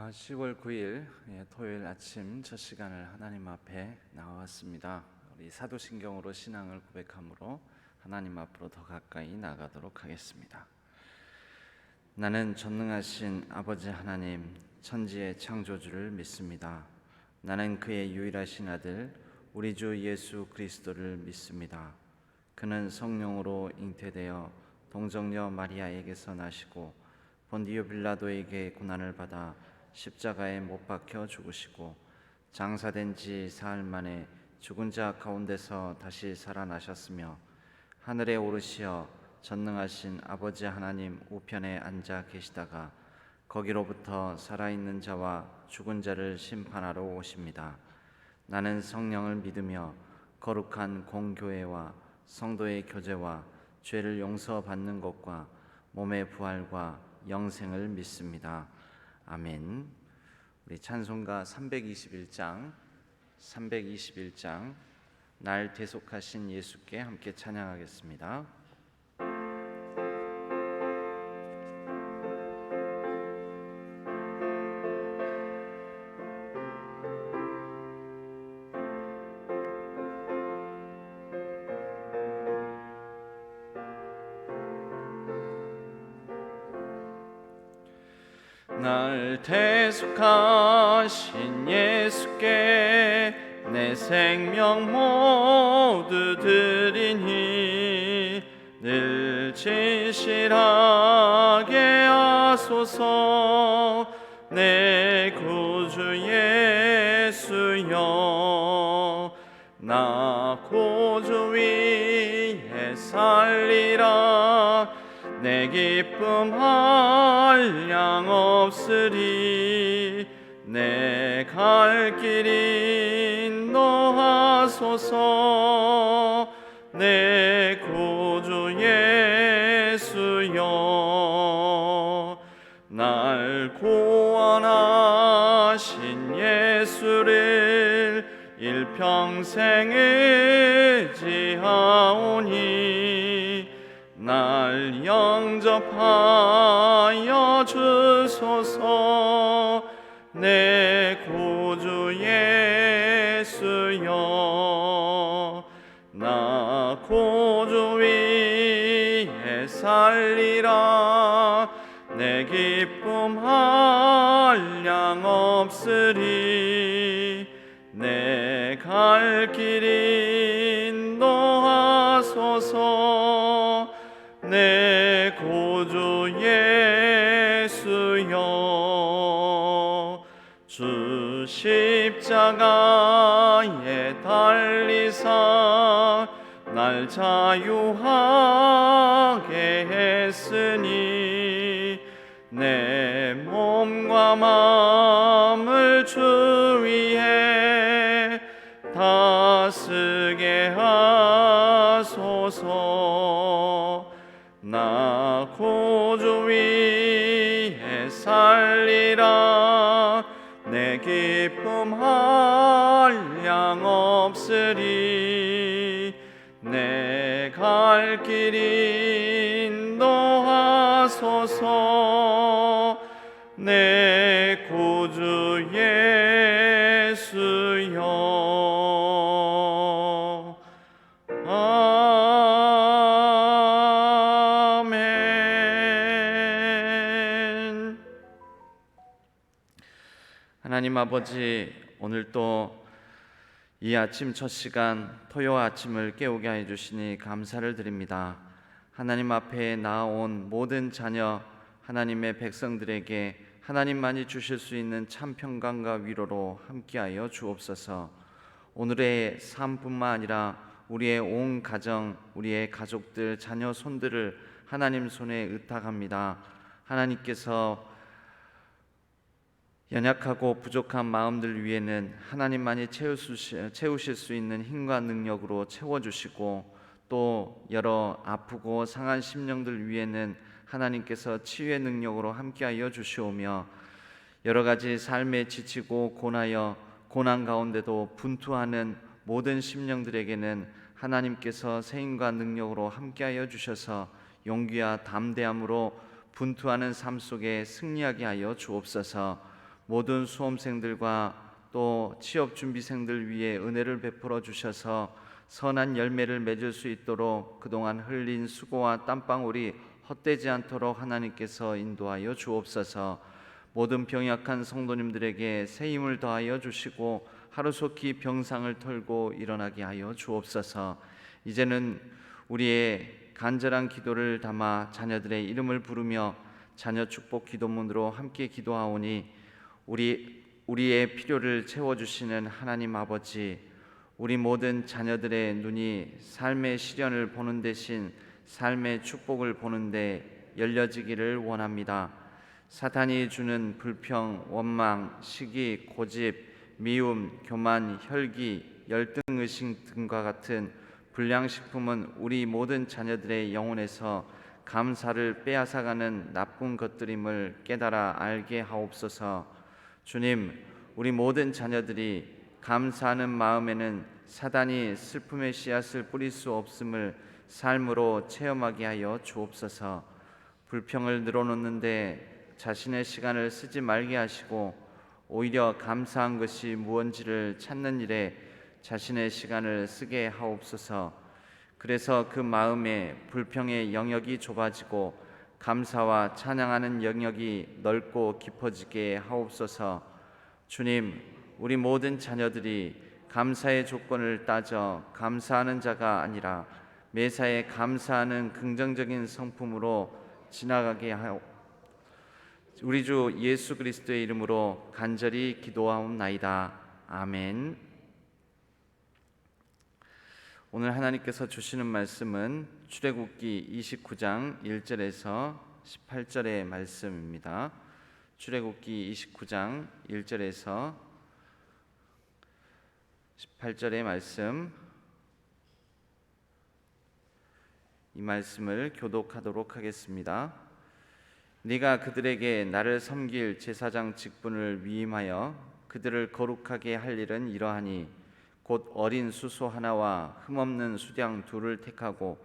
10월 9일 토요일 아침 첫 시간을 하나님 앞에 나왔습니다. 우리 사도신경으로 신앙을 고백함으로 하나님 앞으로 더 가까이 나가도록 하겠습니다. 나는 전능하신 아버지 하나님, 천지의 창조주를 믿습니다. 나는 그의 유일하신 아들 우리 주 예수 그리스도를 믿습니다. 그는 성령으로 잉태되어 동정녀 마리아에게서 나시고 본디오 빌라도에게 고난을 받아 십자가에 못 박혀 죽으시고 장사된 지 사흘 만에 죽은 자 가운데서 다시 살아나셨으며 하늘에 오르시어 전능하신 아버지 하나님 우편에 앉아 계시다가 거기로부터 살아있는 자와 죽은 자를 심판하러 오십니다. 나는 성령을 믿으며 거룩한 공교회와 성도의 교제와 죄를 용서받는 것과 몸의 부활과 영생을 믿습니다. 아멘. 우리 찬송가 321장 날 대속하신 예수께 함께 찬양하겠습니다. 날 대속하신 예수께 내 생명 모두 드리니 늘 진실하게 하소서. 내 구주 예수여, 나 고주 위에 살리라. 내 기쁨 한량 없으리. 내 갈 길 인도하소서. 내 구주 예수여, 날 구원하신 예수를 일평생 의지하오니 날 영접하여 주소서. 내 구주 예수여, 나 고주 위에 살리라. 내 기쁨 한량 없으리. 내 갈 길 인도하소서. 내 구주 예수여, 주 십자가에 달리사 날 자유하게 했으니 내 몸과 마음을 주 위에 다스게 하소서. 나 고주 위에 살리라. 내 기쁨 한량 없으리. 내 갈 길 인도하소서. 내 구주 예수여. 하나님 아버지, 오늘 또 이 아침 첫 시간 토요 아침을 깨우게 해 주시니 감사를 드립니다. 하나님 앞에 나아온 모든 자녀 하나님의 백성들에게 하나님만이 주실 수 있는 참 평강과 위로로 함께하여 주옵소서. 오늘의 삶뿐만 아니라 우리의 온 가정, 우리의 가족들, 자녀 손들을 하나님 손에 의탁합니다. 하나님께서 연약하고 부족한 마음들 위에는 하나님만이 채우실 수 있는 힘과 능력으로 채워주시고, 또 여러 아프고 상한 심령들 위에는 하나님께서 치유의 능력으로 함께하여 주시오며, 여러 가지 삶에 지치고 고나여 고난 가운데도 분투하는 모든 심령들에게는 하나님께서 새 힘과 능력으로 함께하여 주셔서 용기와 담대함으로 분투하는 삶 속에 승리하게 하여 주옵소서. 모든 수험생들과 또 취업 준비생들 위해 은혜를 베풀어 주셔서 선한 열매를 맺을 수 있도록 그동안 흘린 수고와 땀방울이 헛되지 않도록 하나님께서 인도하여 주옵소서. 모든 병약한 성도님들에게 새 힘을 더하여 주시고 하루속히 병상을 털고 일어나게 하여 주옵소서. 이제는 우리의 간절한 기도를 담아 자녀들의 이름을 부르며 자녀 축복 기도문으로 함께 기도하오니 우리의 필요를 채워주시는 하나님 아버지, 우리 모든 자녀들의 눈이 삶의 시련을 보는 대신 삶의 축복을 보는데 열려지기를 원합니다. 사탄이 주는 불평, 원망, 시기, 고집, 미움, 교만, 혈기, 열등의식 등과 같은 불량식품은 우리 모든 자녀들의 영혼에서 감사를 빼앗아가는 나쁜 것들임을 깨달아 알게 하옵소서. 주님, 우리 모든 자녀들이 감사하는 마음에는 사단이 슬픔의 씨앗을 뿌릴 수 없음을 삶으로 체험하게 하여 주옵소서. 불평을 늘어놓는데 자신의 시간을 쓰지 말게 하시고 오히려 감사한 것이 무언지를 찾는 일에 자신의 시간을 쓰게 하옵소서. 그래서 그 마음에 불평의 영역이 좁아지고 감사와 찬양하는 영역이 넓고 깊어지게 하옵소서. 주님, 우리 모든 자녀들이 감사의 조건을 따져 감사하는 자가 아니라 매사에 감사하는 긍정적인 성품으로 지나가게 하옵소서. 우리 주 예수 그리스도의 이름으로 간절히 기도하옵나이다. 아멘. 오늘 하나님께서 주시는 말씀은 출애굽기 29장 1절에서 18절의 말씀입니다. 출애굽기 29장 1절에서 18절의 말씀, 이 말씀을 교독하도록 하겠습니다. 네가 그들에게 나를 섬길 제사장 직분을 위임하여 그들을 거룩하게 할 일은 이러하니 곧 어린 수소 하나와 흠없는 수양 둘을 택하고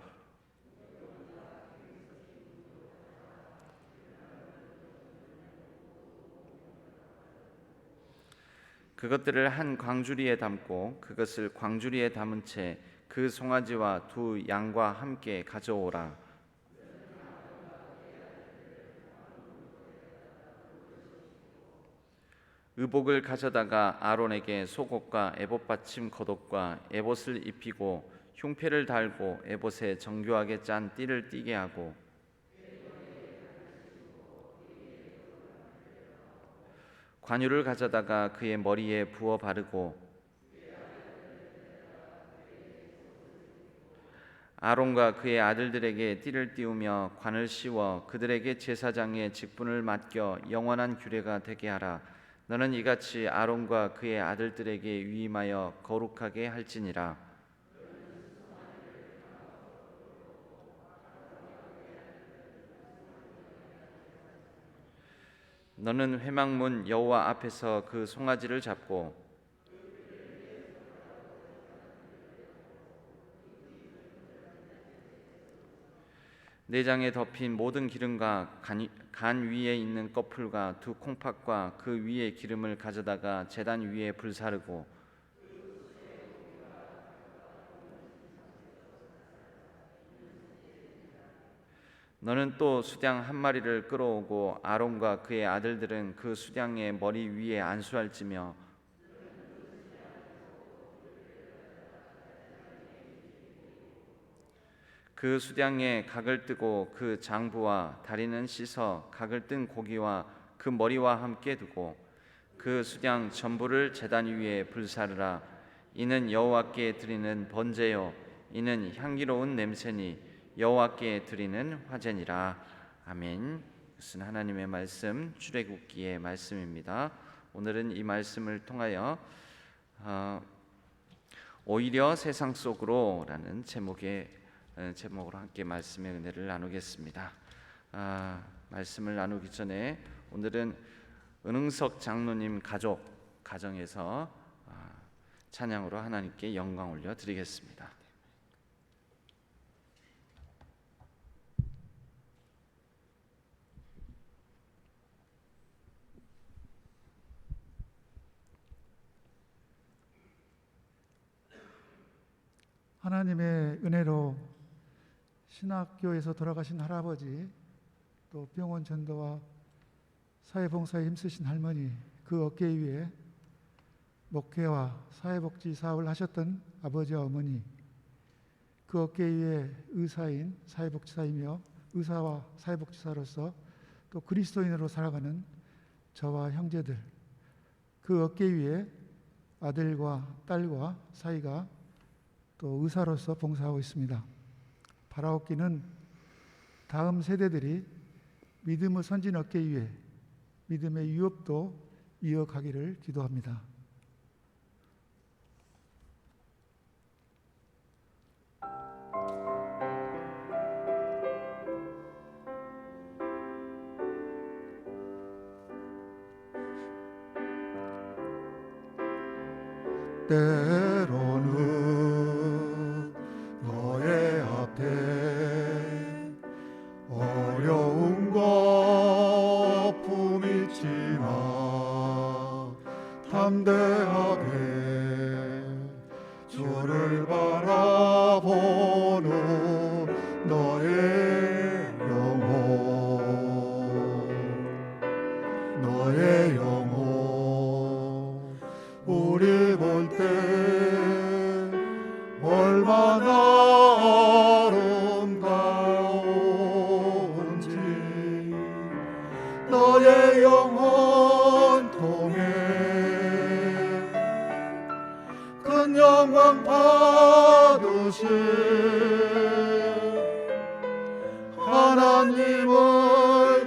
그것들을 한 광주리에 담고 그것을 광주리에 담은 채 그 송아지와 두 양과 함께 가져오라. 의복을 가져다가 아론에게 속옷과 에봇 받침 겉옷과 에봇을 입히고 흉패를 달고 에봇에 정교하게 짠 띠를 띠게 하고 관유를 가져다가 그의 머리에 부어 바르고 아론과 그의 아들들에게 띠를 띠우며 관을 씌워 그들에게 제사장의 직분을 맡겨 영원한 규례가 되게 하라. 너는 이같이 아론과 그의 아들들에게 위임하여 거룩하게 할지니라. 너는 회막문 여호와 앞에서 그 송아지를 잡고 내장에 덮인 모든 기름과 간 위에 있는 꺼풀과 두 콩팥과 그 위에 기름을 가져다가 제단 위에 불사르고 너는 또 수양 한 마리를 끌어오고 아론과 그의 아들들은 그 수양의 머리 위에 안수할지며 그 수양의 각을 뜨고 그 장부와 다리는 씻어 각을 뜬 고기와 그 머리와 함께 두고 그 수양 전부를 제단 위에 불사르라. 이는 여호와께 드리는 번제요 이는 향기로운 냄새니 여호와께 드리는 화제니라. 아멘. 이것은 하나님의 말씀 출애굽기의 말씀입니다. 오늘은 이 말씀을 통하여 오히려 세상 속으로라는 제목으로 함께 말씀의 은혜를 나누겠습니다. 말씀을 나누기 전에 오늘은 은흥석 장로님 가정에서 찬양으로 하나님께 영광 올려 드리겠습니다. 하나님의 은혜로 신학교에서 돌아가신 할아버지, 또 병원 전도와 사회봉사에 힘쓰신 할머니, 그 어깨 위에 목회와 사회복지 사업을 하셨던 아버지와 어머니, 그 어깨 위에 의사인 사회복지사이며 의사와 사회복지사로서 또 그리스도인으로 살아가는 저와 형제들, 그 어깨 위에 아들과 딸과 사이가 또 의사로서 봉사하고 있습니다. 바라옵기는 다음 세대들이 믿음의 선진 어깨 위에 믿음의 유업도 이어가기를 기도합니다. 때로는 너의 앞에 어려움과 아픔이 있지만 담대하게 주를 바라보는 너의 영혼 우리 볼 때 얼마나 아름다운지 너의 영혼 통해 큰 영광 받으실 하나님을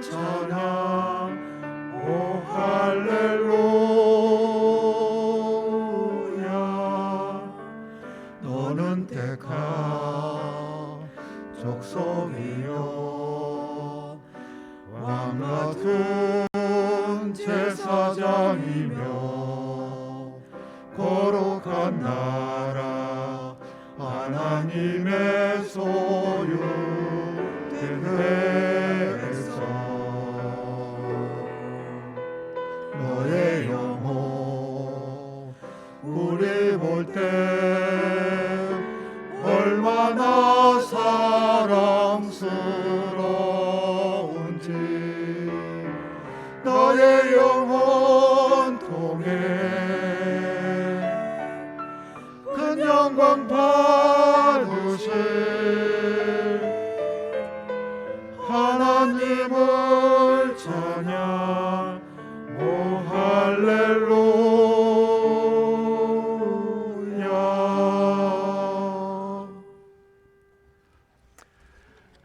찬양 오 할렐루야. 너는 택한 족속이여 왕 같은 제사장이며 거룩한 나라 하나님의 소유된 데에서 너의 영혼 우리 볼 때 얼마나 사랑스러운지 너의 영혼 통해 큰 영광 받으실 하나님을 찬양 오 할렐루야.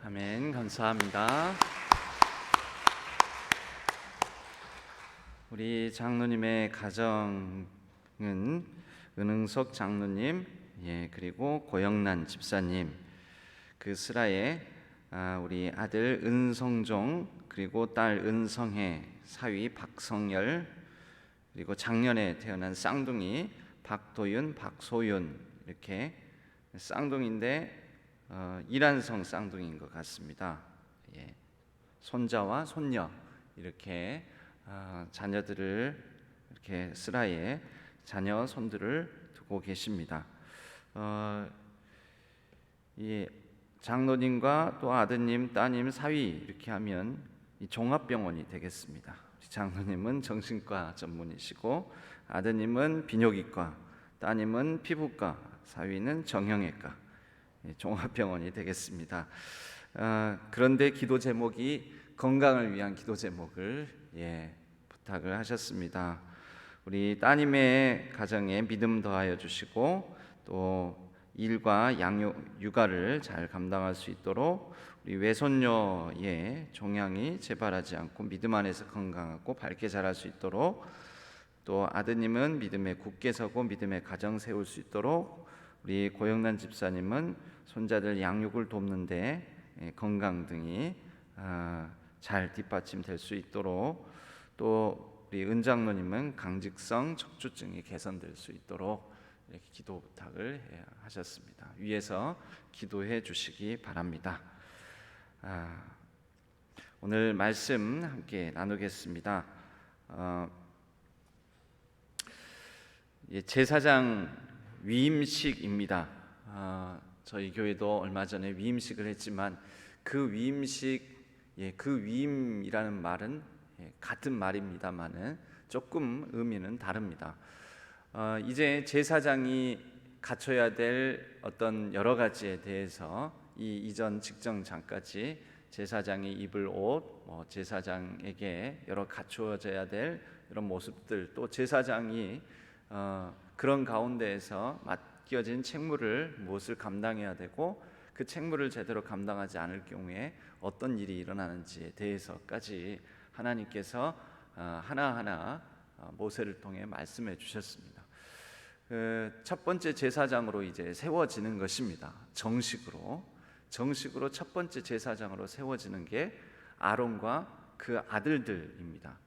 아멘. 감사합니다. 우리 장로님의 가정은 은흥석 장로님, 그리고 고영란 집사님, 그 슬하에 우리 아들 은성종, 그리고 딸 은성혜, 사위 박성열, 그리고 작년에 태어난 쌍둥이 박도윤, 박소윤, 이렇게 쌍둥이인데 이란성 쌍둥이인 것 같습니다. 손자와 손녀 이렇게 자녀들을 이렇게 슬하에 자녀 손들을 두고 계십니다. 이 장로님과 또 아드님, 따님, 사위 이렇게 하면 이 종합병원이 되겠습니다. 장로님은 정신과 전문이시고 아드님은 비뇨기과, 따님은 피부과, 사위는 정형외과, 종합병원이 되겠습니다. 그런데 기도 제목이 건강을 위한 기도 제목을 부탁을 하셨습니다. 우리 따님의 가정에 믿음 더하여 주시고 또 일과 양육, 육아를 잘 감당할 수 있도록 우리 외손녀의 종양이 재발하지 않고 믿음 안에서 건강하고 밝게 자랄 수 있도록, 또 아드님은 믿음에 굳게 서고 믿음의 가정 세울 수 있도록, 우리 고영란 집사님은 손자들 양육을 돕는데 건강 등이 잘 뒷받침될 수 있도록, 또 우리 은장로님은 강직성 척추증이 개선될 수 있도록 이렇게 기도 부탁을 하셨습니다. 위에서 기도해 주시기 바랍니다. 오늘 말씀 함께 나누겠습니다. 제사장 위임식입니다. 저희 교회도 얼마 전에 위임식을 했지만 그 위임식, 그 위임이라는 말은 같은 말입니다만은 조금 의미는 다릅니다. 이제 제사장이 갖춰야 될 어떤 여러 가지에 대해서 이 이전 직정장까지 제사장이 입을 옷, 제사장에게 여러 갖추어져야 될 이런 모습들, 또 제사장이 그런 가운데에서 맡겨진 책무를 무엇을 감당해야 되고 그 책무를 제대로 감당하지 않을 경우에 어떤 일이 일어나는지에 대해서까지 하나님께서 하나하나 모세를 통해 말씀해 주셨습니다. 첫 번째 제사장으로 이제 세워지는 것입니다. 정식으로 첫 번째 제사장으로 세워지는 게 아론과 그 아들들입니다.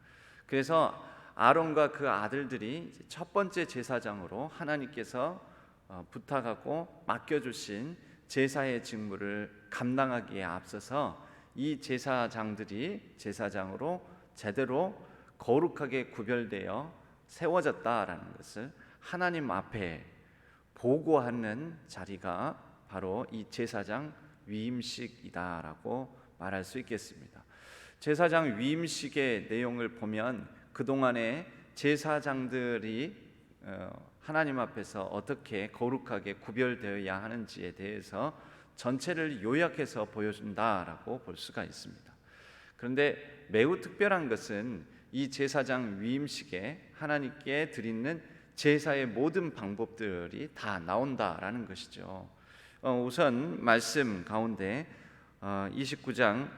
그래서 아론과 그 아들들이 첫 번째 제사장으로 하나님께서 부탁하고 맡겨주신 제사의 직무를 감당하기에 앞서서 이 제사장들이 제사장으로 제대로 거룩하게 구별되어 세워졌다라는 것을 하나님 앞에 보고하는 자리가 바로 이 제사장 위임식이다라고 말할 수 있겠습니다. 제사장 위임식의 내용을 보면 그동안에 제사장들이 하나님 앞에서 어떻게 거룩하게 구별되어야 하는지에 대해서 전체를 요약해서 보여준다라고 볼 수가 있습니다. 그런데 매우 특별한 것은 이 제사장 위임식에 하나님께 드리는 제사의 모든 방법들이 다 나온다라는 것이죠. 우선 말씀 가운데 29장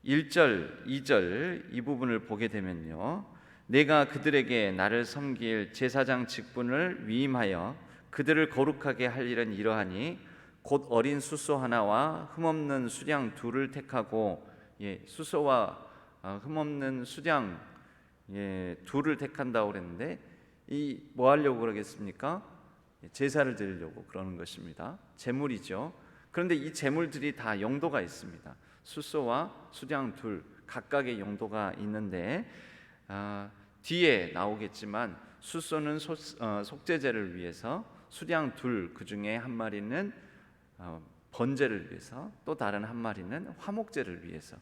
1절, 2절 이 부분을 보게 되면요, 내가 그들에게 나를 섬길 제사장 직분을 위임하여 그들을 거룩하게 할 일은 이러하니 곧 어린 수소 하나와 흠없는 수량 둘을 택하고, 수소와 흠없는 수량 둘을 택한다고 그랬는데 이 뭐 하려고 그러겠습니까? 제사를 드리려고 그러는 것입니다. 제물이죠. 그런데 이 제물들이 다 용도가 있습니다. 수소와 수량 둘 각각의 용도가 있는데 뒤에 나오겠지만 수소는 속죄제를 위해서, 수량 둘 그 중에 한 마리는 번제를 위해서, 또 다른 한 마리는 화목제를 위해서.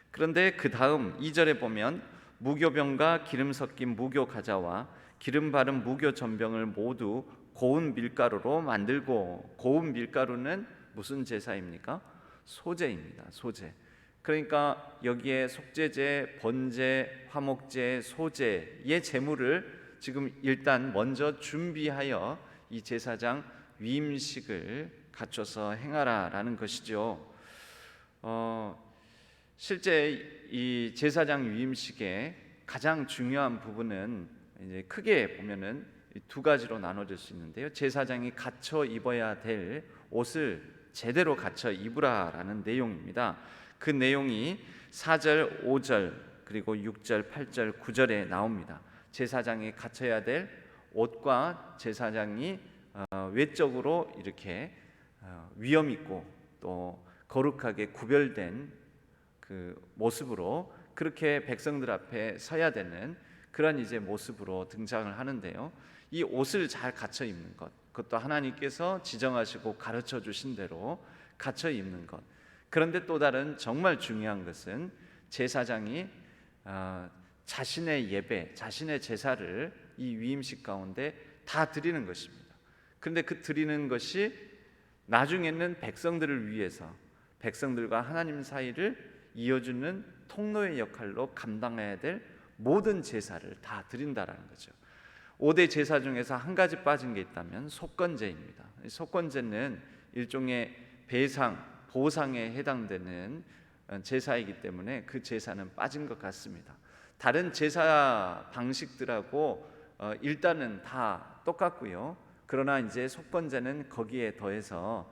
그런데 그 다음 2절에 보면 무교병과 기름 섞인 무교 가자와 기름 바른 무교 전병을 모두 고운 밀가루로 만들고, 고운 밀가루는 무슨 제사입니까? 소제입니다. 소제. 그러니까 여기에 속죄제, 번제, 화목제, 소제의 제물을 지금 일단 먼저 준비하여 이 제사장 위임식을 갖춰서 행하라라는 것이죠. 실제 이 제사장 위임식의 가장 중요한 부분은 이제 크게 보면은 두 가지로 나눠질 수 있는데요. 제사장이 갖춰 입어야 될 옷을 제대로 갖춰 입으라라는 내용입니다. 그 내용이 4절, 5절, 그리고 6절, 8절, 9절에 나옵니다. 제사장이 갖춰야 될 옷과 제사장이 외적으로 이렇게 위엄 있고 또 거룩하게 구별된 그 모습으로 그렇게 백성들 앞에 서야 되는 그런 이제 모습으로 등장을 하는데요. 이 옷을 잘 갖춰 입는 것, 그것도 하나님께서 지정하시고 가르쳐 주신 대로 갖춰 입는 것. 그런데 또 다른 정말 중요한 것은 제사장이 자신의 예배, 자신의 제사를 이 위임식 가운데 다 드리는 것입니다. 그런데 그 드리는 것이 나중에는 백성들을 위해서, 백성들과 하나님 사이를 이어주는 통로의 역할로 감당해야 될 모든 제사를 다 드린다라는 거죠. 5대 제사 중에서 한 가지 빠진 게 있다면 속건제입니다. 속건제는 일종의 배상, 보상에 해당되는 제사이기 때문에 그 제사는 빠진 것 같습니다. 다른 제사 방식들하고 일단은 다 똑같고요. 그러나 이제 속건제는 거기에 더해서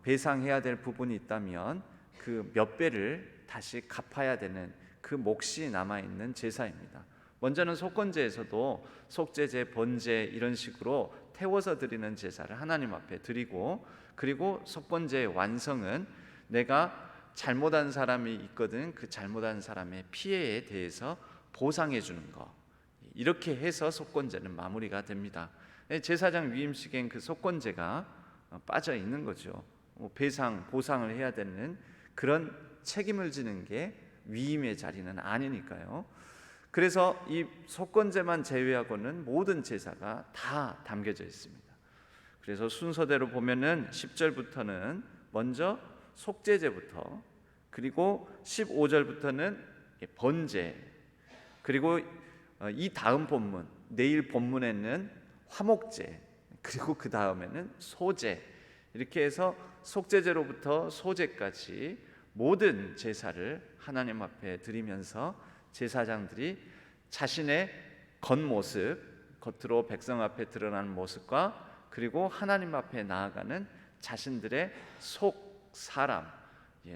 배상해야 될 부분이 있다면 그 몇 배를 다시 갚아야 되는 그 몫이 남아있는 제사입니다. 먼저는 속건제에서도 속죄제, 번제 이런 식으로 태워서 드리는 제사를 하나님 앞에 드리고, 그리고 속건제의 완성은 내가 잘못한 사람이 있거든 그 잘못한 사람의 피해에 대해서 보상해 주는 것, 이렇게 해서 속건제는 마무리가 됩니다. 제사장 위임식엔 그 속건제가 빠져 있는 거죠. 배상, 보상을 해야 되는 그런 책임을 지는 게 위임의 자리는 아니니까요. 그래서 이 속건제만 제외하고는 모든 제사가 다 담겨져 있습니다. 그래서 순서대로 보면은 10절부터는 먼저 속죄제부터, 그리고 15절부터는 번제, 그리고 이 다음 본문, 내일 본문에는 화목제, 그리고 그 다음에는 소제, 이렇게 해서 속죄제로부터 소제까지 모든 제사를 하나님 앞에 드리면서 제사장들이 자신의 겉모습, 겉으로 백성 앞에 드러나는 모습과 그리고 하나님 앞에 나아가는 자신들의 속 사람,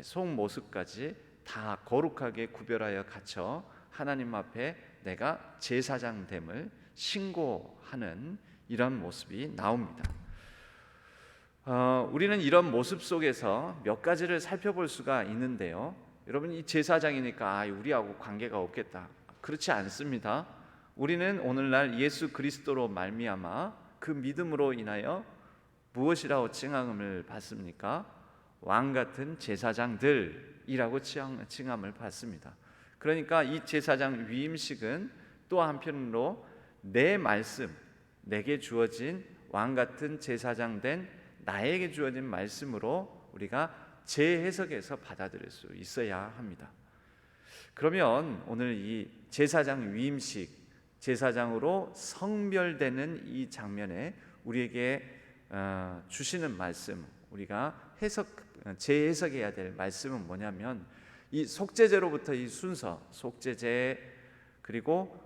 속 모습까지 다 거룩하게 구별하여 갖춰 하나님 앞에 내가 제사장됨을 신고하는 이런 모습이 나옵니다. 우리는 이런 모습 속에서 몇 가지를 살펴볼 수가 있는데요. 여러분, 이 제사장이니까 우리하고 관계가 없겠다, 그렇지 않습니다. 우리는 오늘날 예수 그리스도로 말미암아 그 믿음으로 인하여 무엇이라고 칭함을 받습니까? 왕같은 제사장들이라고 칭함을 받습니다. 그러니까 이 제사장 위임식은 또 한편으로 내 말씀, 내게 주어진 왕같은 제사장 된 나에게 주어진 말씀으로 우리가 재해석해서 받아들일 수 있어야 합니다. 그러면 오늘 이 제사장 위임식, 제사장으로 성별되는 이 장면에 우리에게 주시는 말씀, 우리가 재해석해야 될 말씀은 뭐냐면, 이 속죄제로부터 이 순서, 속죄제, 그리고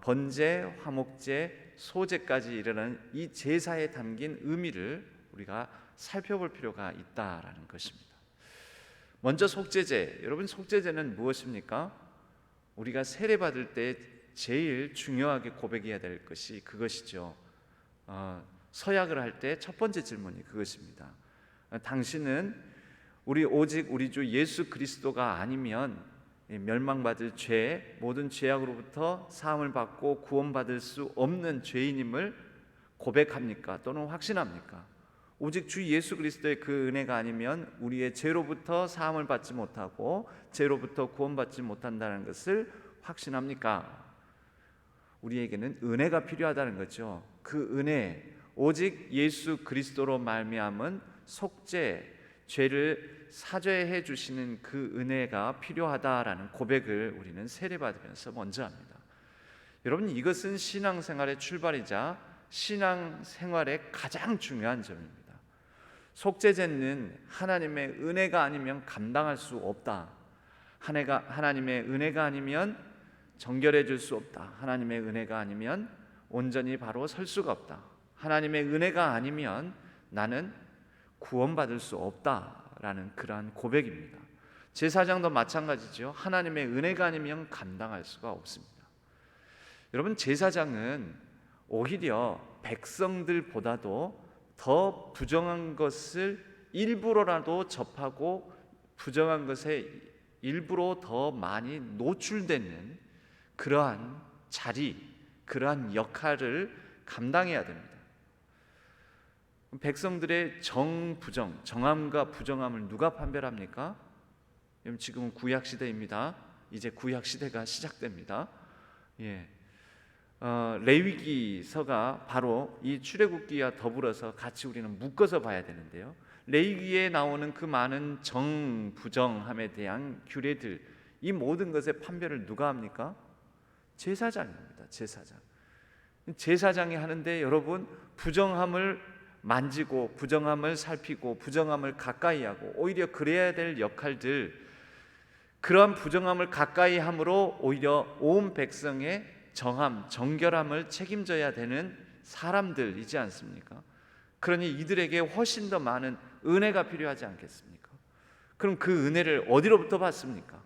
번제, 화목제, 소제까지 이르는 이 제사에 담긴 의미를 우리가 살펴볼 필요가 있다라는 것입니다. 먼저 속죄제, 여러분, 속죄제는 무엇입니까? 우리가 세례 받을 때 제일 중요하게 고백해야 될 것이 그것이죠. 서약을 할 때 첫 번째 질문이 그것입니다. 당신은 오직 우리 주 예수 그리스도가 아니면 멸망받을 죄, 모든 죄악으로부터 사함을 받고 구원받을 수 없는 죄인임을 고백합니까? 또는 확신합니까? 오직 주 예수 그리스도의 그 은혜가 아니면 우리의 죄로부터 사함을 받지 못하고 죄로부터 구원받지 못한다는 것을 확신합니까? 우리에게는 은혜가 필요하다는 거죠. 그 은혜, 오직 예수 그리스도로 말미암은 속죄, 죄를 사죄해 주시는 그 은혜가 필요하다라는 고백을 우리는 세례받으면서 먼저 합니다. 여러분, 이것은 신앙생활의 출발이자 신앙생활의 가장 중요한 점입니다. 속죄제는 하나님의 은혜가 아니면 감당할 수 없다. 하나님의 은혜가 아니면 정결해 줄 수 없다. 하나님의 은혜가 아니면 온전히 바로 설 수가 없다. 하나님의 은혜가 아니면 나는 구원받을 수 없다라는 그러한 고백입니다. 제사장도 마찬가지죠. 하나님의 은혜가 아니면 감당할 수가 없습니다. 여러분, 제사장은 오히려 백성들보다도 더 부정한 것을 일부러라도 접하고 부정한 것에 일부러 더 많이 노출되는 그러한 자리, 그러한 역할을 감당해야 됩니다. 백성들의 정부정, 정함과 부정함을 누가 판별합니까? 지금은 구약 시대입니다. 이제 구약 시대가 시작됩니다. 레위기서가 바로 이 출애굽기와 더불어서 같이 우리는 묶어서 봐야 되는데요. 레위기에 나오는 그 많은 정부정함에 대한 규례들, 이 모든 것의 판별을 누가 합니까? 제사장입니다. 제사장이 하는데, 여러분, 부정함을 만지고 부정함을 살피고 부정함을 가까이 하고, 오히려 그래야 될 역할들, 그러한 부정함을 가까이 함으로 오히려 온 백성의 정함, 정결함을 책임져야 되는 사람들이지 않습니까? 그러니 이들에게 훨씬 더 많은 은혜가 필요하지 않겠습니까? 그럼 그 은혜를 어디로부터 받습니까?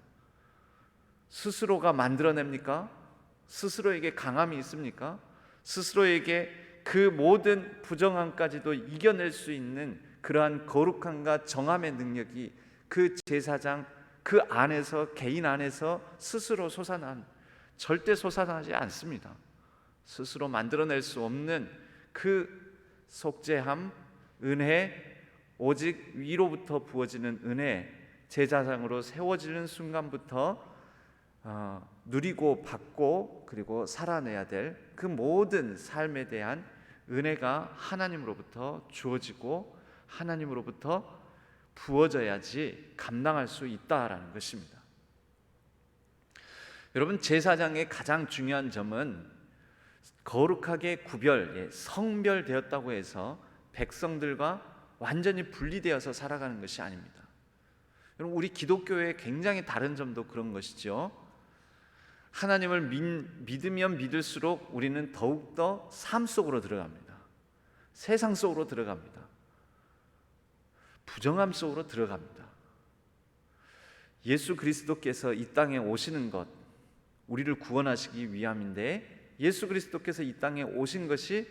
스스로가 만들어냅니까? 스스로에게 강함이 있습니까? 스스로에게 그 모든 부정함까지도 이겨낼 수 있는 그러한 거룩함과 정함의 능력이 그 제사장 그 안에서, 개인 안에서 스스로 절대 솟아나지 않습니다. 스스로 만들어낼 수 없는 그 속죄함, 은혜, 오직 위로부터 부어지는 은혜, 제사장으로 세워지는 순간부터 누리고 받고 그리고 살아내야 될 그 모든 삶에 대한 은혜가 하나님으로부터 주어지고 하나님으로부터 부어져야지 감당할 수 있다라는 것입니다. 여러분, 제사장의 가장 중요한 점은 거룩하게 성별되었다고 해서 백성들과 완전히 분리되어서 살아가는 것이 아닙니다. 여러분, 우리 기독교의 굉장히 다른 점도 그런 것이죠. 하나님을 믿으면 믿을수록 우리는 더욱더 삶 속으로 들어갑니다. 세상 속으로 들어갑니다. 부정함 속으로 들어갑니다. 예수 그리스도께서 이 땅에 오시는 것, 우리를 구원하시기 위함인데, 예수 그리스도께서 이 땅에 오신 것이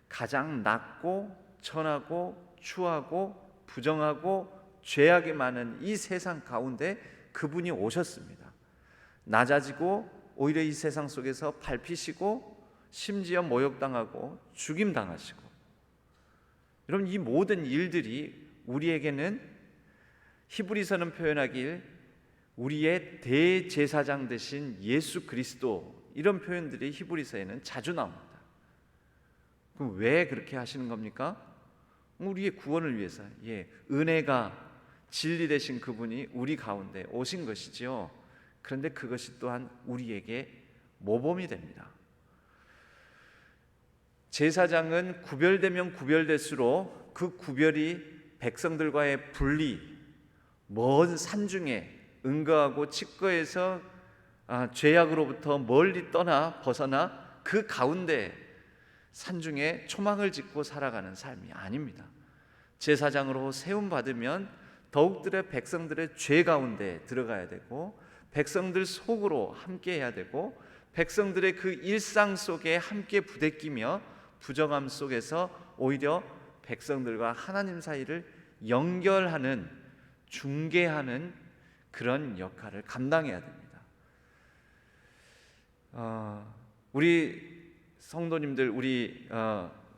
가장 낮고 천하고 추하고 부정하고 죄악이 많은 이 세상 가운데 그분이 오셨습니다. 낮아지고 오히려 이 세상 속에서 밟히시고 심지어 모욕당하고 죽임당하시고, 여러분, 이 모든 일들이 우리에게는 히브리서는 표현하길 우리의 대제사장 되신 예수 그리스도, 이런 표현들이 히브리서에는 자주 나옵니다. 그럼 왜 그렇게 하시는 겁니까? 우리의 구원을 위해서, 은혜가 진리 되신 그분이 우리 가운데 오신 것이지요. 그런데 그것이 또한 우리에게 모범이 됩니다. 제사장은 구별되면 구별될수록 그 구별이 백성들과의 분리, 먼 산중에 은거하고 칙거에서 죄악으로부터 멀리 벗어나 그 가운데 산중에 초막을 짓고 살아가는 삶이 아닙니다. 제사장으로 세움받으면 더욱들의 백성들의 죄 가운데 들어가야 되고, 백성들 속으로 함께 해야 되고, 백성들의 그 일상 속에 함께 부대끼며 부정함 속에서 오히려 백성들과 하나님 사이를 연결하는, 중개하는 그런 역할을 감당해야 됩니다. 우리 성도님들,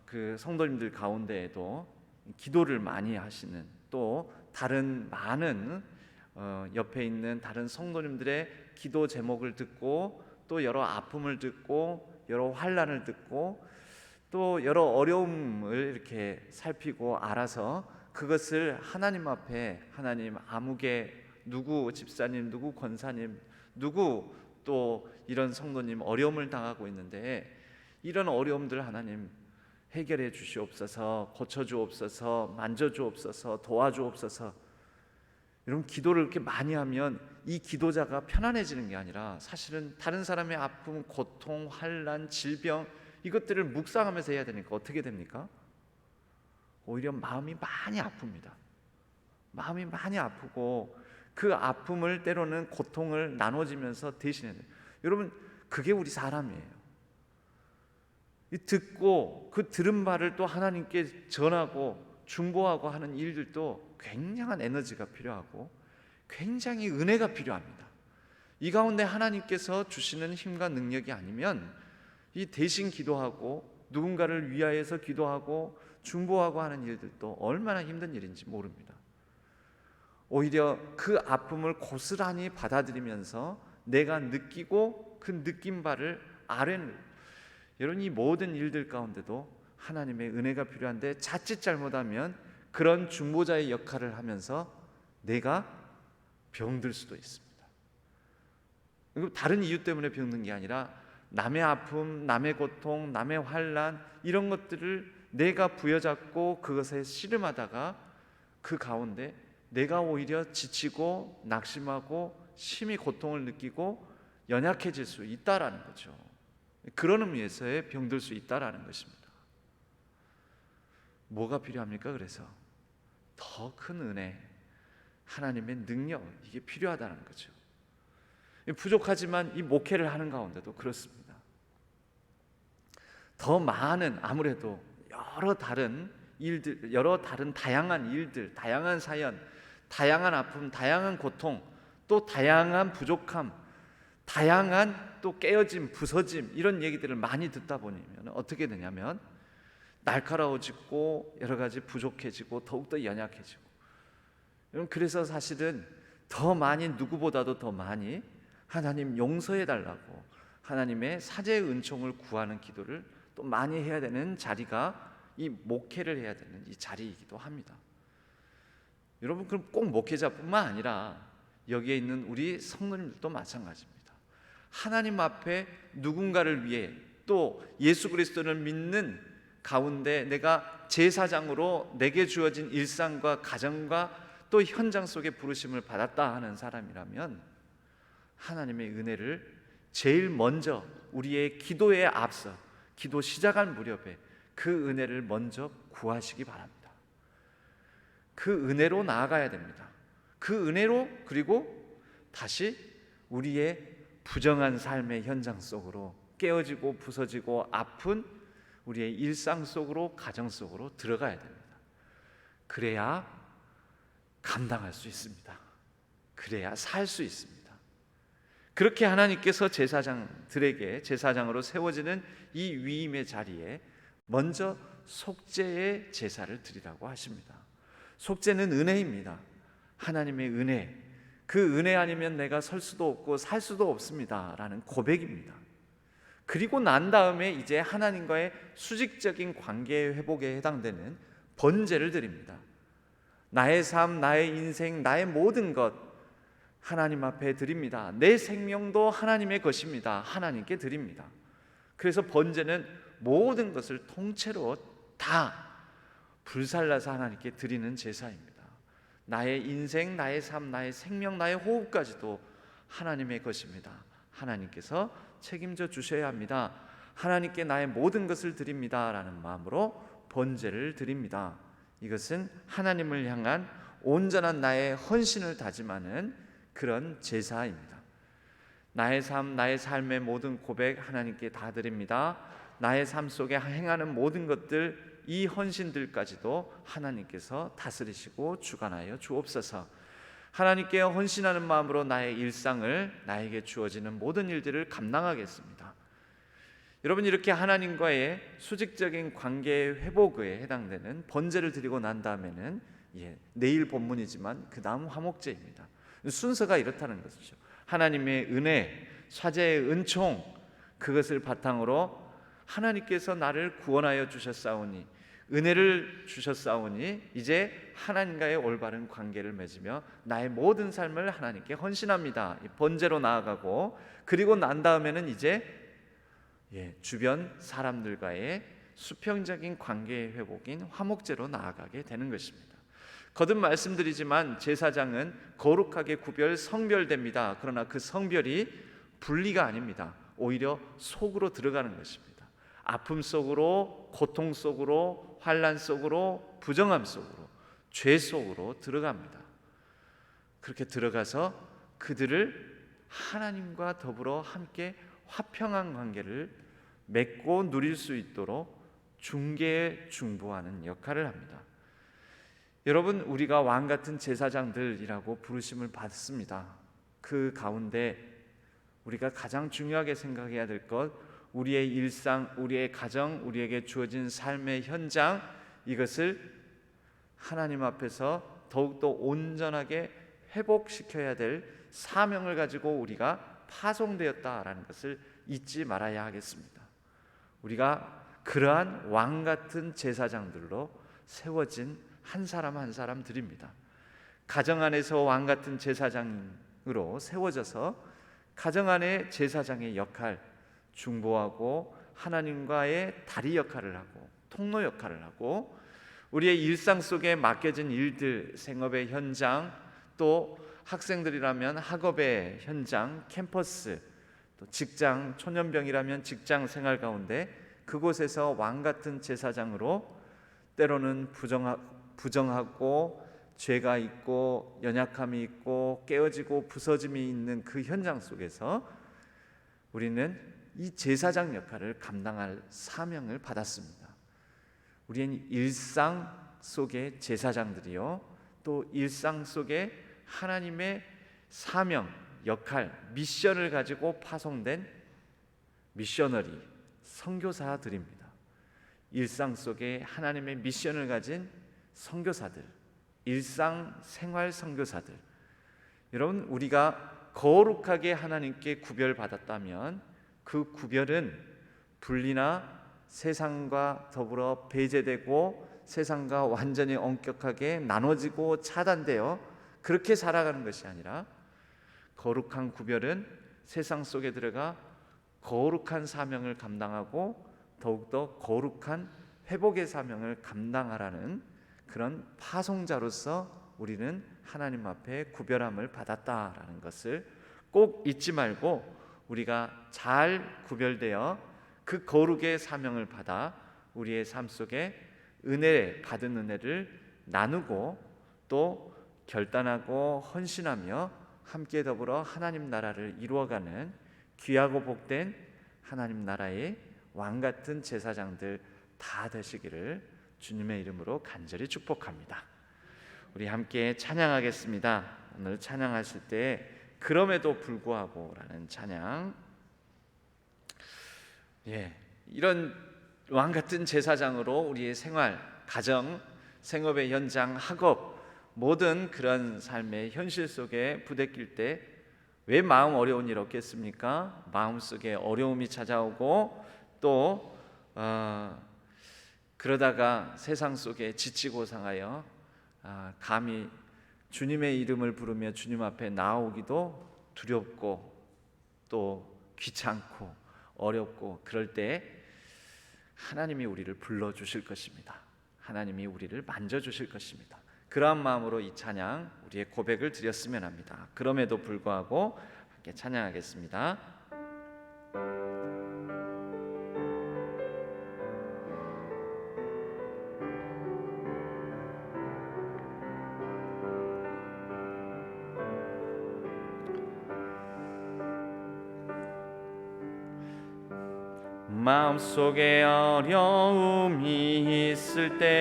그 성도님들 가운데에도 기도를 많이 하시는, 또 다른 많은 옆에 있는 다른 성도님들의 기도 제목을 듣고, 또 여러 아픔을 듣고, 여러 환난을 듣고, 또 여러 어려움을 이렇게 살피고 알아서 그것을 하나님 앞에, 하나님, 아무개 누구 집사님, 누구 권사님, 누구 또 이런 성도님 어려움을 당하고 있는데, 이런 어려움들 하나님 해결해 주시옵소서, 고쳐 주옵소서, 만져 주옵소서, 도와 주옵소서. 여러분, 기도를 이렇게 많이 하면 이 기도자가 편안해지는 게 아니라 사실은 다른 사람의 아픔, 고통, 환난, 질병, 이것들을 묵상하면서 해야 되니까 어떻게 됩니까? 오히려 마음이 많이 아픕니다. 마음이 많이 아프고 그 아픔을, 때로는 고통을 나눠지면서 대신해야 돼요. 여러분, 그게 우리 사람이에요. 듣고 그 들은 바를 또 하나님께 전하고 중보하고 하는 일들도 굉장한 에너지가 필요하고 굉장히 은혜가 필요합니다. 이 가운데 하나님께서 주시는 힘과 능력이 아니면 이 대신 기도하고 누군가를 위하여서 기도하고 중보하고 하는 일들도 얼마나 힘든 일인지 모릅니다. 오히려 그 아픔을 고스란히 받아들이면서 내가 느끼고 그 느낀 바를 여러분, 이 모든 일들 가운데도 하나님의 은혜가 필요한데, 자칫 잘못하면 그런 중보자의 역할을 하면서 내가 병들 수도 있습니다. 다른 이유 때문에 병든 게 아니라 남의 아픔, 남의 고통, 남의 환난, 이런 것들을 내가 부여잡고 그것에 씨름하다가 그 가운데 내가 오히려 지치고 낙심하고 심히 고통을 느끼고 연약해질 수 있다라는 거죠. 그런 의미에서의 병들 수 있다라는 것입니다. 뭐가 필요합니까? 그래서 더 큰 은혜, 하나님의 능력, 이게 필요하다는 거죠. 부족하지만 이 목회를 하는 가운데도 그렇습니다. 더 많은, 아무래도 여러 다른 일들, 여러 다른 다양한 일들, 다양한 사연, 다양한 아픔, 다양한 고통, 또 다양한 부족함, 다양한 또 깨어짐, 부서짐, 이런 얘기들을 많이 듣다 보면 어떻게 되냐면 날카로워지고 여러 가지 부족해지고 더욱더 연약해지고, 여러분, 그래서 사실은 더 많이, 누구보다도 더 많이 하나님 용서해 달라고 하나님의 사죄의 은총을 구하는 기도를 또 많이 해야 되는 자리가 이 목회를 해야 되는 이 자리이기도 합니다. 여러분, 그럼 꼭 목회자뿐만 아니라 여기에 있는 우리 성도님들도 마찬가지입니다. 하나님 앞에 누군가를 위해, 또 예수 그리스도를 믿는 가운데 내가 제사장으로 내게 주어진 일상과 가정과 또 현장 속에 부르심을 받았다 하는 사람이라면 하나님의 은혜를 제일 먼저 우리의 기도에 앞서, 기도 시작할 무렵에 그 은혜를 먼저 구하시기 바랍니다. 그 은혜로 나아가야 됩니다. 그 은혜로, 그리고 다시 우리의 부정한 삶의 현장 속으로, 깨어지고 부서지고 아픈 우리의 일상 속으로, 가정 속으로 들어가야 됩니다. 그래야 감당할 수 있습니다. 그래야 살 수 있습니다. 그렇게 하나님께서 제사장들에게 제사장으로 세워지는 이 위임의 자리에 먼저 속죄의 제사를 드리라고 하십니다. 속죄는 은혜입니다. 하나님의 은혜, 그 은혜 아니면 내가 설 수도 없고 살 수도 없습니다 라는 고백입니다. 그리고 난 다음에 이제 하나님과의 수직적인 관계의 회복에 해당되는 번제를 드립니다. 나의 삶, 나의 인생, 나의 모든 것 하나님 앞에 드립니다. 내 생명도 하나님의 것입니다. 하나님께 드립니다. 그래서 번제는 모든 것을 통째로 다 불살라서 하나님께 드리는 제사입니다. 나의 인생, 나의 삶, 나의 생명, 나의 호흡까지도 하나님의 것입니다. 하나님께서 책임져 주셔야 합니다. 하나님께 나의 모든 것을 드립니다 라는 마음으로 번제를 드립니다. 이것은 하나님을 향한 온전한 나의 헌신을 다짐하는 그런 제사입니다. 나의 삶, 나의 삶의 모든 고백 하나님께 다 드립니다. 나의 삶 속에 행하는 모든 것들, 이 헌신들까지도 하나님께서 다스리시고 주관하여 주옵소서. 하나님께 헌신하는 마음으로 나의 일상을, 나에게 주어지는 모든 일들을 감당하겠습니다. 여러분, 이렇게 하나님과의 수직적인 관계의 회복에 해당되는 번제를 드리고 난 다음에는 내일 본문이지만 그 다음 화목제입니다. 순서가 이렇다는 것이죠. 하나님의 은혜, 사죄의 은총, 그것을 바탕으로 하나님께서 나를 구원하여 주셨사오니, 은혜를 주셨사오니 이제 하나님과의 올바른 관계를 맺으며 나의 모든 삶을 하나님께 헌신합니다. 번제로 나아가고, 그리고 난 다음에는 이제 주변 사람들과의 수평적인 관계의 회복인 화목제로 나아가게 되는 것입니다. 거듭 말씀드리지만 제사장은 거룩하게 성별됩니다. 그러나 그 성별이 분리가 아닙니다. 오히려 속으로 들어가는 것입니다. 아픔 속으로, 고통 속으로, 환난 속으로, 부정함 속으로, 죄 속으로 들어갑니다. 그렇게 들어가서 그들을 하나님과 더불어 함께 화평한 관계를 맺고 누릴 수 있도록 중개에 중보하는 역할을 합니다. 여러분, 우리가 왕같은 제사장들이라고 부르심을 받습니다. 그 가운데 우리가 가장 중요하게 생각해야 될 것, 우리의 일상, 우리의 가정, 우리에게 주어진 삶의 현장, 이것을 하나님 앞에서 더욱더 온전하게 회복시켜야 될 사명을 가지고 우리가 파송되었다라는 것을 잊지 말아야 하겠습니다. 우리가 그러한 왕같은 제사장들로 세워진 한 사람 한 사람들입니다. 가정 안에서 왕같은 제사장으로 세워져서 가정 안의 제사장의 역할, 중보하고 하나님과의 다리 역할을 하고 통로 역할을 하고, 우리의 일상 속에 맡겨진 일들, 생업의 현장, 또 학생들이라면 학업의 현장, 캠퍼스, 또 직장, 초년병이라면 직장 생활 가운데 그곳에서 왕같은 제사장으로 때로는 부정하고 죄가 있고 연약함이 있고 깨어지고 부서짐이 있는 그 현장 속에서 우리는 이 제사장 역할을 감당할 사명을 받았습니다. 우리는 일상 속의 제사장들이요, 또 일상 속에 하나님의 사명, 역할, 미션을 가지고 파송된 미셔너리, 선교사들입니다. 일상 속에 하나님의 미션을 가진 선교사들, 일상생활 선교사들, 여러분, 우리가 거룩하게 하나님께 구별받았다면 그 구별은 분리나 세상과 더불어 배제되고 세상과 완전히 엄격하게 나눠지고 차단되어 그렇게 살아가는 것이 아니라, 거룩한 구별은 세상 속에 들어가 거룩한 사명을 감당하고 더욱더 거룩한 회복의 사명을 감당하라는 그런 파송자로서 우리는 하나님 앞에 구별함을 받았다라는 것을 꼭 잊지 말고, 우리가 잘 구별되어 그 거룩의 사명을 받아 우리의 삶 속에 받은 은혜를 나누고 또 결단하고 헌신하며 함께 더불어 하나님 나라를 이루어가는 귀하고 복된 하나님 나라의 왕같은 제사장들 다 되시기를 주님의 이름으로 간절히 축복합니다. 우리 함께 찬양하겠습니다. 오늘 찬양하실 때 그럼에도 불구하고 라는 찬양, 이런 왕같은 제사장으로 우리의 생활, 가정, 생업의 현장, 학업, 모든 그런 삶의 현실 속에 부대낄 때 왜 마음 어려운 일 없겠습니까? 마음속에 어려움이 찾아오고 또 그러다가 세상 속에 지치고 상하여 감히 주님의 이름을 부르며 주님 앞에 나오기도 두렵고 또 귀찮고 어렵고, 그럴 때 하나님이 우리를 불러주실 것입니다. 하나님이 우리를 만져주실 것입니다. 그러한 마음으로 이 찬양, 우리의 고백을 드렸으면 합니다. 그럼에도 불구하고 함께 찬양하겠습니다. 마음속에 어려움이 있을 때,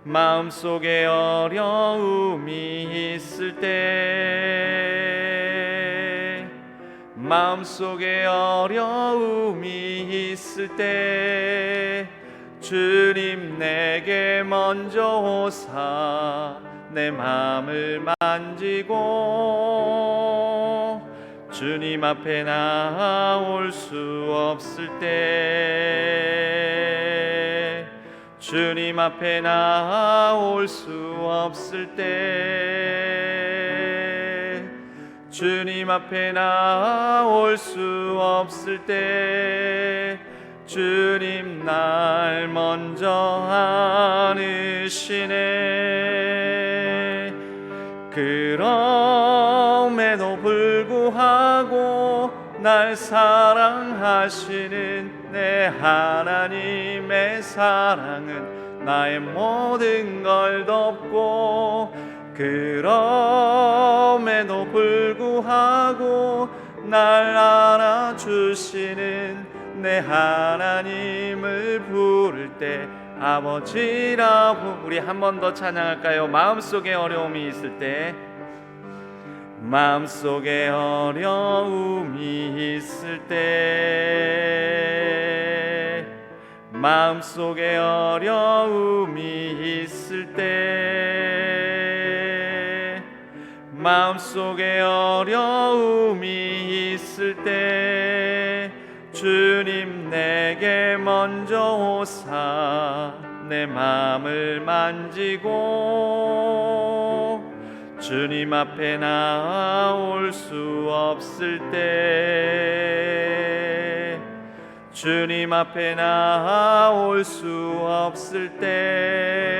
마음속에 어려움이 있을 때, 마음속에 어려움이 있을 때, 주님 내게 먼저 오사 내 마음을 만지고, 주님 앞에 나올 수 없을 때, 주님 앞에 나올 수 없을 때, 주님 앞에 나올 수 없을 때, 주님 날 먼저 안으시네. 그럼에도 불구하고 날 사랑하시는 내 하나님의 사랑은 나의 모든 걸 덮고, 그럼에도 불구하고 날 안아주시는 내 하나님을 부를 때 아버지라고. 우리 한 번 더 찬양할까요? 마음속에 어려움이 있을 때, 마음속에 어려움이 있을 때, 마음속에 어려움이 있을 때, 마음속에 어려움이 있을 때, 주님 내게 먼저 오사 내 마음을 만지고, 주님 앞에 나올 수 없을 때, 주님 앞에 나올 수 없을 때,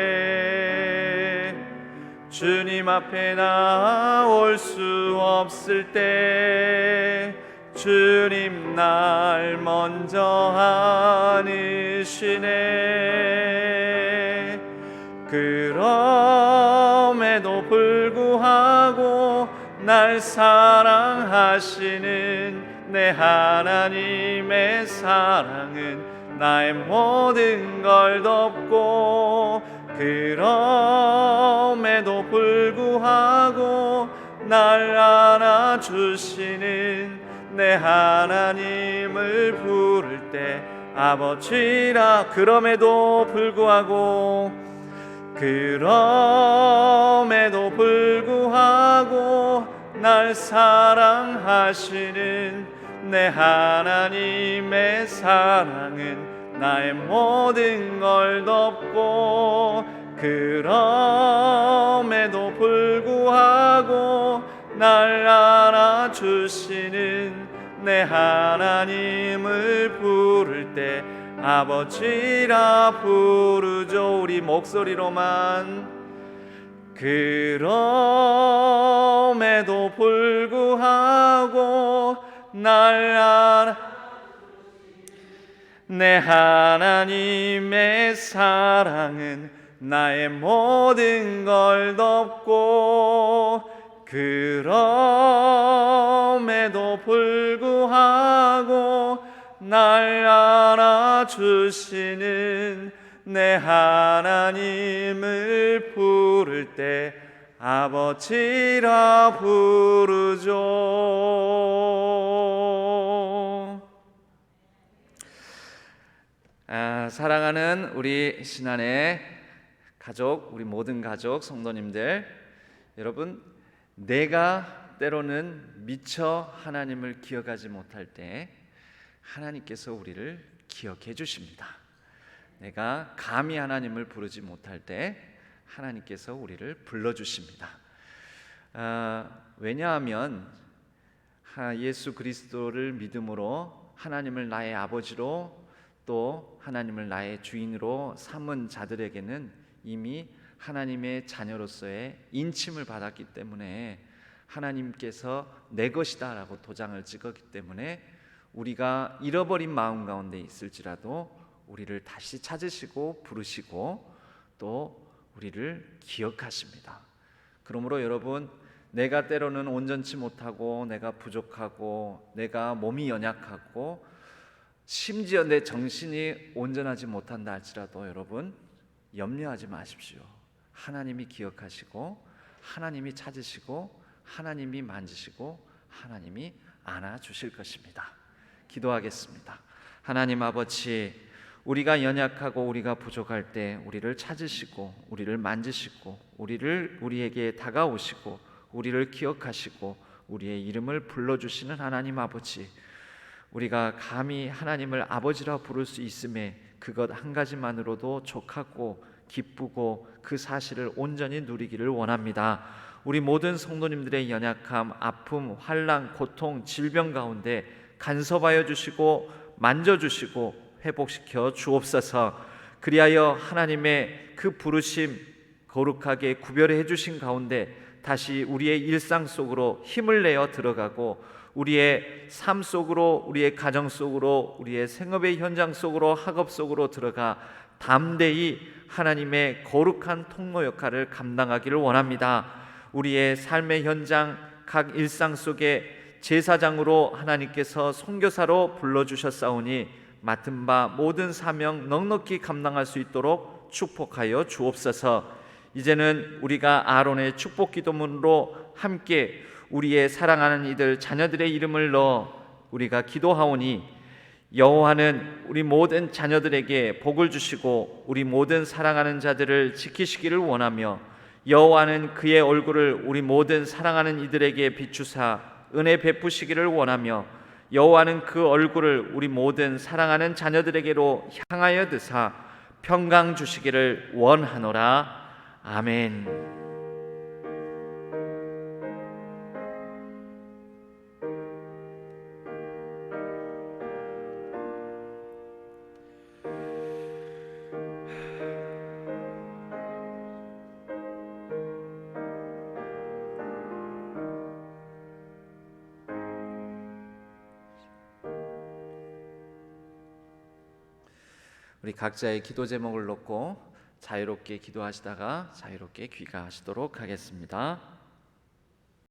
주님 앞에 나올 수 없을 때, 주님 날 먼저 안으시네. 그럼에도 불구하고 날 사랑하시는 내 하나님의 사랑은 나의 모든 걸 덮고, 그럼에도 불구하고 날 안아주시는 내 하나님을 부를 때 아버지라. 그럼에도 불구하고 날 사랑하시는 내 하나님의 사랑은 나의 모든 걸 덮고, 그럼에도 불구하고 날 안아주시는 내 하나님을 부를 때 아버지라 부르죠. 우리 목소리로만. 그럼에도 불구하고 내 하나님의 사랑은 나의 모든 걸 덮고, 그럼에도 불구하고 날 안아주시는 내 하나님을 부를 때 아버지라 부르죠. 사랑하는 우리 신안의 가족, 우리 모든 가족 성도님들, 여러분, 내가 때로는 미처 하나님을 기억하지 못할 때 하나님께서 우리를 기억해 주십니다. 내가 감히 하나님을 부르지 못할 때 하나님께서 우리를 불러주십니다. 왜냐하면 예수 그리스도를 믿음으로 하나님을 나의 아버지로 또 하나님을 나의 주인으로 삼은 자들에게는 이미 하나님의 자녀로서의 인침을 받았기 때문에 하나님께서 내 것이다 라고 도장을 찍었기 때문에 우리가 잃어버린 마음 가운데 있을지라도 우리를 다시 찾으시고 부르시고 또 우리를 기억하십니다. 그러므로 여러분, 내가 때로는 온전치 못하고 내가 부족하고 내가 몸이 연약하고 심지어 내 정신이 온전하지 못한다 할지라도 여러분 염려하지 마십시오. 하나님이 기억하시고 하나님이 찾으시고 하나님이 만지시고 하나님이 안아주실 것입니다. 기도하겠습니다. 하나님 아버지, 우리가 연약하고 우리가 부족할 때 우리를 찾으시고 우리를 만지시고 우리에게 다가오시고 우리를 기억하시고 우리의 이름을 불러주시는 하나님 아버지, 우리가 감히 하나님을 아버지라 부를 수 있음에 그것 한 가지만으로도 족하고 기쁘고 그 사실을 온전히 누리기를 원합니다. 우리 모든 성도님들의 연약함, 아픔, 환난, 고통, 질병 가운데 간섭하여 주시고 만져주시고 회복시켜 주옵소서. 그리하여 하나님의 그 부르심 거룩하게 구별해 주신 가운데 다시 우리의 일상 속으로 힘을 내어 들어가고 우리의 삶 속으로, 우리의 가정 속으로, 우리의 생업의 현장 속으로, 학업 속으로 들어가 담대히 하나님의 거룩한 통로 역할을 감당하기를 원합니다. 우리의 삶의 현장, 각 일상 속에 제사장으로 하나님께서 선교사로 불러주셨사오니 맡은 바 모든 사명 넉넉히 감당할 수 있도록 축복하여 주옵소서. 이제는 우리가 아론의 축복 기도문으로 함께 우리의 사랑하는 이들 자녀들의 이름을 넣어 우리가 기도하오니 여호와는 우리 모든 자녀들에게 복을 주시고 우리 모든 사랑하는 자들을 지키시기를 원하며 여호와는 그의 얼굴을 우리 모든 사랑하는 이들에게 비추사 은혜 베푸시기를 원하며 여호와는 그 얼굴을 우리 모든 사랑하는 자녀들에게로 향하여 드사 평강 주시기를 원하노라. 아멘. 우리 각자의 기도 제목을 놓고 자유롭게 기도하시다가 자유롭게 귀가하시도록 하겠습니다.